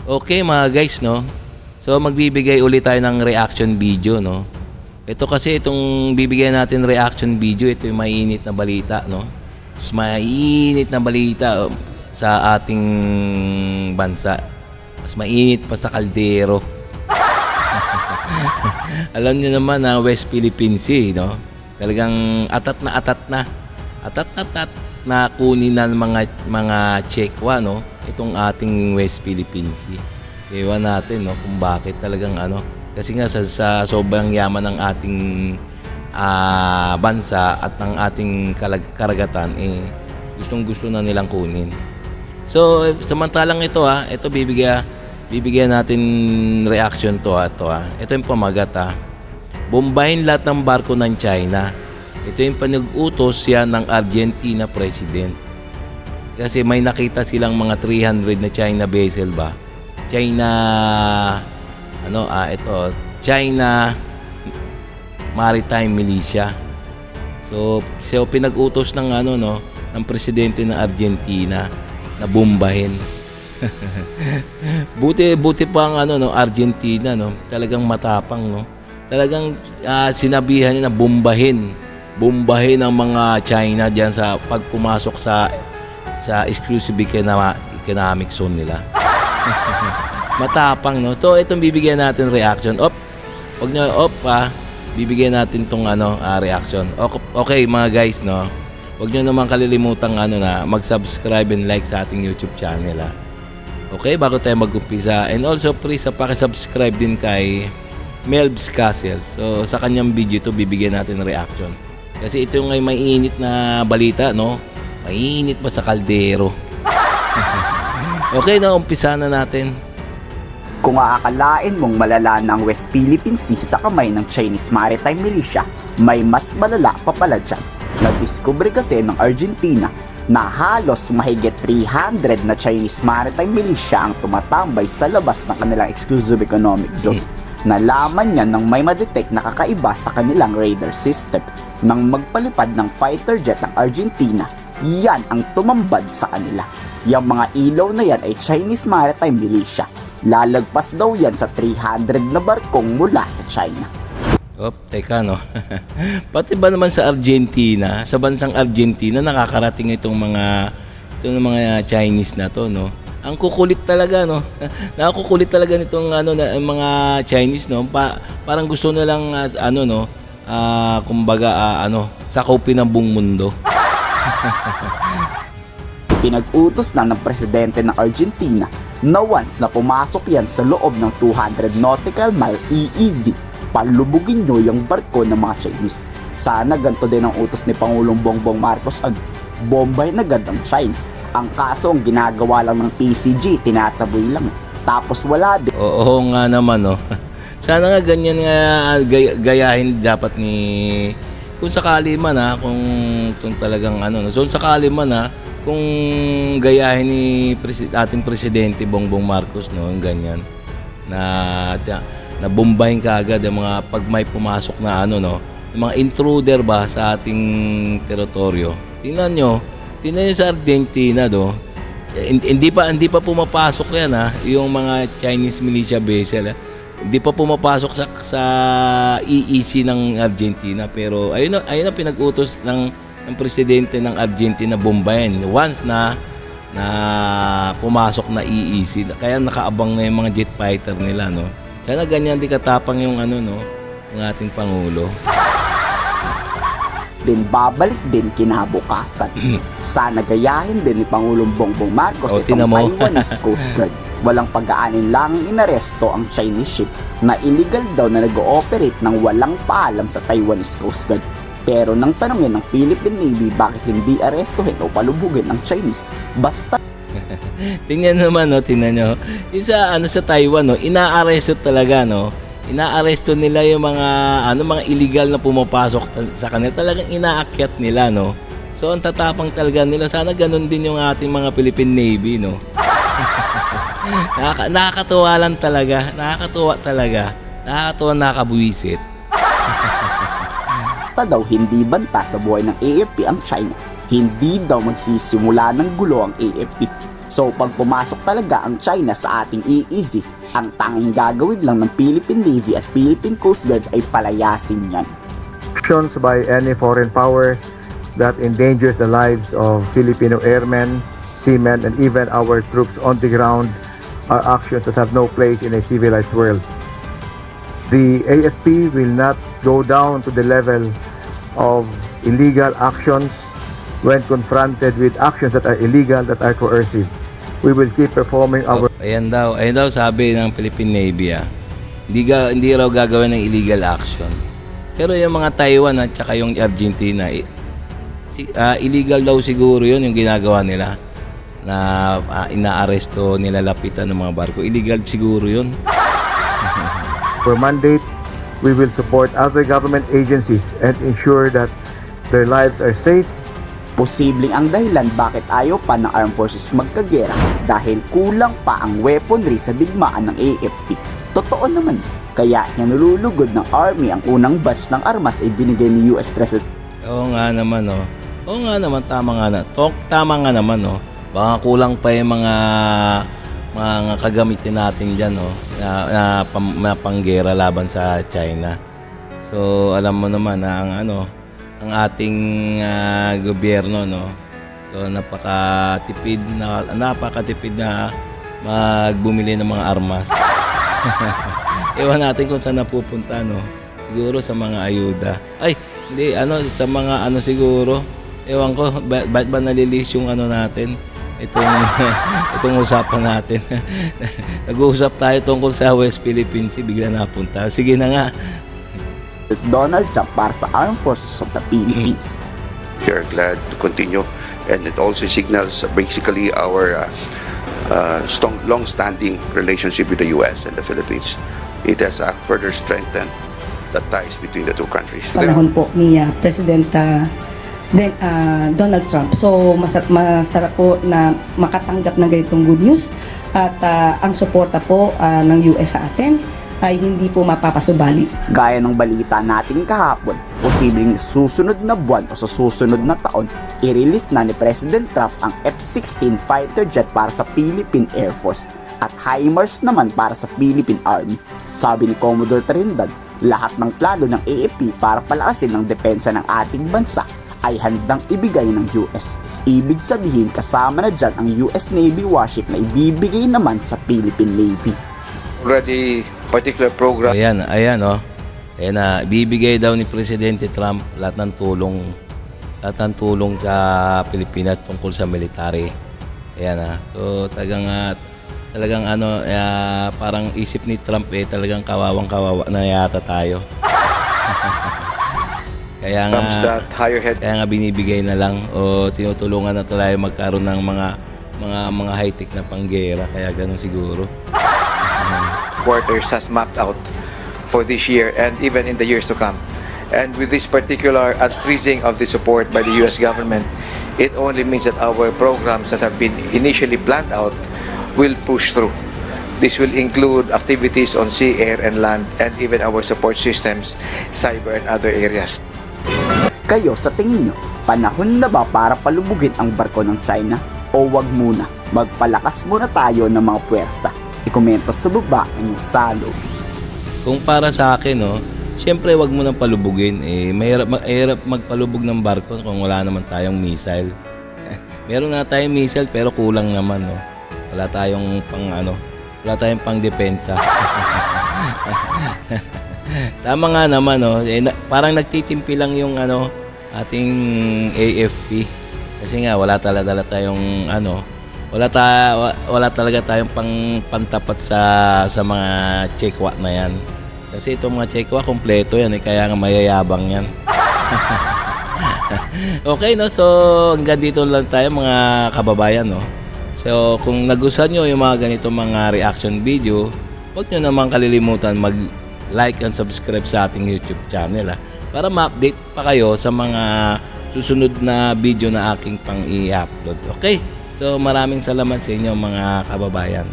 Okay mga guys, no? So magbibigay ulit tayo ng reaction video, no? Ito kasi itong bibigyan natin reaction video, ito yung mainit na balita, no? Mas mainit na balita sa ating bansa. Mas mainit pa sa kaldero. Alam niyo naman na West Philippine Sea, no? Talagang atat na atat na. Atat na atat na kunin ng mga Chekwa, no? Itong ating West Philippine Sea. Ewan natin, no, kung bakit talagang ano. Kasi nga sa sobrang yaman ng ating bansa at ng ating karagatan, gustong-gusto na nilang kunin. So, samantalang ito ito bibigyan natin reaction to Ito yung pamagat Bombahin lahat ng barko ng China. Ito yung panag-utos yan ng Argentina President. Kasi may nakita silang mga 300 na China vessel ba? China Maritime Militia. So pinag-utos ng ng presidente ng Argentina na bombahin. buti pa ang Argentina, no. Talagang matapang, no. Talagang sinabihan niya na bombahin ang mga China diyan sa pagpumasok sa exclusive economic zone nila. Matapang, no? So, itong bibigyan natin reaction. Wag nyo, bibigyan natin tong reaction. Okay, mga guys, no? Wag nyo naman kalilimutang na mag-subscribe and like sa ating YouTube channel, Okay, bago tayo mag-umpisa. And also, please, paki-subscribe din kay Melbs Castle. So, sa kanyang video ito, bibigyan natin reaction. Kasi ito yung may init na balita, no? Mainit pa sa kaldero. Okay na, umpisa na natin. Kung aakalain mong malala na ang West Philippine Sea sa kamay ng Chinese Maritime Militia, may mas malala pa pala dyan. Nadiskubre kasi ng Argentina na halos mahigit 300 na Chinese Maritime Militia ang tumatambay sa labas ng kanilang exclusive economic zone. Nalaman niya nang may madetect na kakaiba sa kanilang radar system. Nang magpalipad ng fighter jet ng Argentina, yan ang tumambad sa kanila. Yung mga ilaw na yan ay Chinese Maritime Militia. Lalagpas daw yan sa 300 na barkong mula sa China. Teka, no. Pati ba naman sa Argentina, sa bansang Argentina, nakakarating itong mga Chinese na to, no. Ang kukulit talaga, no. Nakakukulit talaga nitong mga Chinese, no. Parang gusto na lang kumbaga sakupin ng buong mundo. Pinag-utos na ng presidente ng Argentina na once na pumasok yan sa loob ng 200 nautical mile EEZ, palubugin nyo yung barko ng mga Chinese. Sana ganito din ang utos ni Pangulong Bongbong Marcos, bombay na agad ang China. Ang kaso, ang ginagawa lang ng PCG, tinataboy lang. Tapos wala din. Oo nga naman, no. Sana nga ganyan nga gayahin dapat ni, kung sakali man kung talagang so sakali man kung gayahin ni ating presidente Bongbong Marcos, no, yung ganyan na bombahin kaagad yung mga pag may pumasok na yung mga intruder ba sa ating teritoryo. Tingnan nyo sa Argentina, do. Hindi pa pumapasok yan yung mga Chinese militia vessel. Hindi pa pumapasok sa EEZ ng Argentina, pero ayun na pinag-utos ng presidente ng Argentina bombahin once na pumasok na EEZ. Kaya nakaabang na yung mga jet fighter nila, no. Sana ganyan di katapang yung ng ating pangulo. Din babalik din kinabukasan. Sana gayahin din ni Pangulong Bongbong Marcos itong Taiwanese Coast Guard. Walang pag-aanin lang inaresto ang Chinese ship na illegal daw na nag-ooperate ng walang paalam sa Taiwanese Coast Guard. Pero nang tanungin ng Philippine Navy bakit hindi arestuhin o palubugin ang Chinese, basta tingnan naman, no, tingnan nyo. Sa Taiwan, no, inaaresto talaga, no. Inaaresto nila yung mga illegal na pumapasok sa kanila. Talagang inaakyat nila, no. So ang tatapang talaga nila. Sana ganun din yung ating mga Philippine Navy, no. Nakakatuwa lang talaga. Nakakatuwa, nakakabuwisit. daw hindi banta sa buhay ng AFP ang China. Hindi daw magsisimula ng gulo ang AFP. So pag pumasok talaga ang China sa ating EEZ, ang tanging gagawin lang ng Philippine Navy at Philippine Coast Guard ay palayasin yan. Actions by any foreign power that endangers the lives of Filipino airmen, seamen, and even our troops on the ground are actions that have no place in a civilized world. The AFP will not go down to the level of illegal actions when confronted with actions that are illegal, that are coercive. We will keep performing our Ayan daw sabi ng Philippine Navy hindi raw gagawin ng illegal action. Pero yung mga Taiwan at saka yung Argentina, illegal daw siguro yun yung ginagawa nila na inaaresto, nilalapitan ng mga barko. Illegal siguro yun. for mandate. We will support other government agencies and ensure that their lives are safe. Posibleng ang dahilan bakit ayaw pa ng Armed Forces magkagera dahil kulang pa ang weaponry sa digmaan ng AFP. Totoo naman, kaya nilulugod ng Army ang unang batch ng armas ay binigay ni US President. Oo nga naman, tama nga naman, Baka kulang pa yung mga kagamitin natin dyan, na panggera laban sa China. So, alam mo naman na ang ating gobyerno, so napakatipid na magbumili ng mga armas. Ewan natin kung saan napupunta, siguro sa mga ayuda. Ay, hindi, sa mga siguro. Ewan ko, ba't ba nalilis yung natin? Itong usapan natin. Nag-uusap tayo tungkol sa West Philippine Sea, bigla napunta. Sige na nga. Donald Trump para sa Armed Forces of the Philippines. We are glad to continue, and it also signals basically our strong, long-standing relationship with the U.S. and the Philippines. It has further strengthened the ties between the two countries. Panahon po ni President Donald Trump. So masarap po na makatanggap ng ganitong good news at ang suporta po ng US sa atin ay hindi po mapapasubali. Gaya ng balita natin kahapon, posibleng susunod na buwan o sa susunod na taon, i-release na ni President Trump ang F-16 fighter jet para sa Philippine Air Force at HIMARS naman para sa Philippine Army. Sabi ni Commodore Trinidad, lahat ng plano ng AFP para palakasin ang depensa ng ating bansa ay handang ibigay ng US. Ibig sabihin kasama na dyan ang US Navy warship na ibibigay naman sa Philippine Navy. Already particular program. Ayan na, bibigay daw ni Presidente Trump lahat ng tulong sa Pilipinas tungkol sa military. Ayan na. So talagang parang isip ni Trump talagang kawawang-kawawa na yata tayo. Kaya nga binibigay na lang o tinutulungan na tayo magkaroon ng mga high-tech na panggera, kaya ganun siguro. Quarters has mapped out for this year and even in the years to come. And with this particular unfreezing of the support by the US government, it only means that our programs that have been initially planned out will push through. This will include activities on sea, air, and land, and even our support systems, cyber, and other areas. Kayo sa tingin nyo, panahon na ba para palubugin ang barko ng China? O wag muna, magpalakas muna tayo ng mga puwersa. I-komento sa baba ang inyong salo. Kung para sa akin, syempre wag mo nang palubugin. Mahirap magpalubog ng barko kung wala naman tayong missile. Meron na tayong missile pero kulang naman, Wala tayong pang depensa. Tama nga naman, parang nagtitimpi lang yung ating AFP. Kasi nga wala talaga tayong wala talaga tayong pantapat sa mga Chekwa na yan. Kasi itong mga Chekwa kompleto yan, kaya nga mayayabang yan. Okay, so hanggang dito lang tayo mga kababayan, So kung nagustuhan nyo yung mga ganito mga reaction video, huwag nyo naman kalilimutan mag-like and subscribe sa ating YouTube channel para ma-update pa kayo sa mga susunod na video na aking pang i-upload. Okay? So maraming salamat sa inyo mga kababayan.